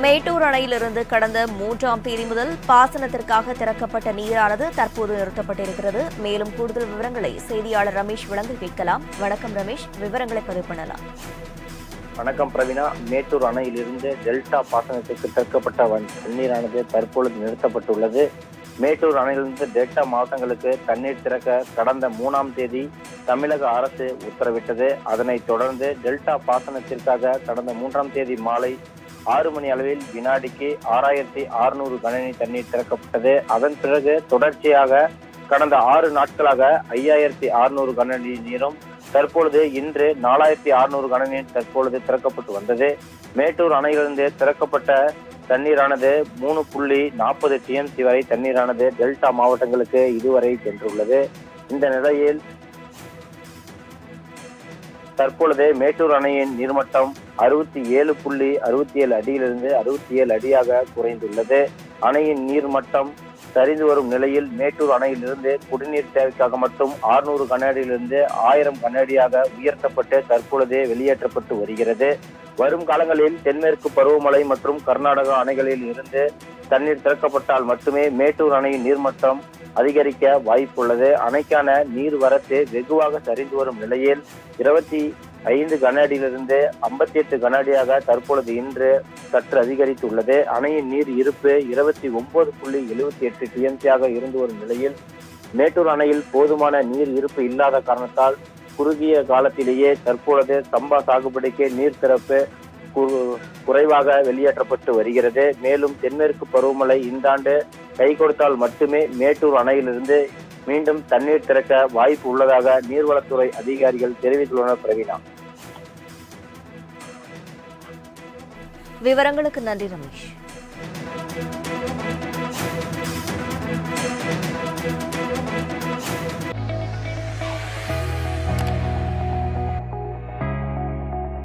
மேட்டூர் அணையிலிருந்து கடந்த 3ஆம் தேதி முதல் பாசனத்திற்காக திறக்கப்பட்ட நீரானது தற்போது நிறுத்தப்பட்டிருக்கிறது. மேலும் கூடுதல் விவரங்களை செய்தியாளர் ரமேஷ் வழங்க கேட்கலாம். வணக்கம் ரமேஷ், விவரங்களை பதிவு பண்ணலாம். வணக்கம் பிரவீனா. மேட்டூர் அணையிலிருந்து டெல்டா பாசனத்திற்கு திறக்கப்பட்ட தண்ணீரானது தற்பொழுது நிறுத்தப்பட்டுள்ளது. மேட்டூர் அணையிலிருந்து டெல்டா மாவட்டங்களுக்கு தண்ணீர் திறக்க கடந்த 3ஆம் தேதி தமிழக அரசு உத்தரவிட்டது. அதனைத் தொடர்ந்து டெல்டா பாசனத்திற்காக கடந்த 3ஆம் தேதி மாலை 6 மணி அளவில் வினாடிக்கு 6600 கனஅடி தண்ணீர் திறக்கப்பட்டது. அதன் பிறகு தொடர்ச்சியாக கடந்த 6 நாட்களாக 5600 கனஅடி நீரும் தற்பொழுது இன்று 4600 கனஅடி தற்பொழுது திறக்கப்பட்டு வந்தது. மேட்டூர் அணையிலிருந்து திறக்கப்பட்ட தண்ணீரானது 3.40 TMC வரை தண்ணீரானது டெல்டா மாவட்டங்களுக்கு இதுவரை சென்றுள்ளது. இந்த நிலையில் தற்பொழுது மேட்டூர் அணையின் நீர்மட்டம் 67.67 அடியிலிருந்து 67 அடியாக குறைந்துள்ளது. அணையின் நீர்மட்டம் சரிந்து வரும் நிலையில் மேட்டூர் அணையிலிருந்து குடிநீர் தேவைக்காக மட்டும் 600 கனஅடியிலிருந்து 1000 கனஅடியாக உயர்த்தப்பட்டு தற்பொழுது வெளியேற்றப்பட்டு வருகிறது. வரும் காலங்களில் தென்மேற்கு பருவமழை மற்றும் கர்நாடகா அணைகளில் இருந்து தண்ணீர் திறக்கப்பட்டால் மட்டுமே மேட்டூர் அணையின் நீர்மட்டம் அதிகரிக்க வாய்ப்புள்ளது. அணைக்கான நீர் வரத்து வெகுவாக சரிந்து வரும் நிலையில் 25 கனஅடியிலிருந்து 58 கனஅடியாக தற்பொழுது இன்று சற்று அதிகரித்துள்ளது. அணையின் நீர் இருப்பு 29.78 TMC இருந்து வரும் நிலையில் மேட்டூர் அணையில் போதுமான நீர் இருப்பு இல்லாத காரணத்தால் குறுகிய காலத்திலேயே தற்பொழுது சம்பா சாகுபடிக்கு நீர் திறப்பு குறைவாக வெளியேற்றப்பட்டு வருகிறது. மேலும் தென்மேற்கு பருவமழை இந்த ஆண்டு கை கொடுத்தால் மட்டுமே மேட்டூர் அணையிலிருந்து மீண்டும் தண்ணீர் திறக்க வாய்ப்பு உள்ளதாக நீர்வளத்துறை அதிகாரிகள் தெரிவித்துள்ளனர். பிரவீனா, விவரங்களுக்கு நன்றி ரமேஷ்.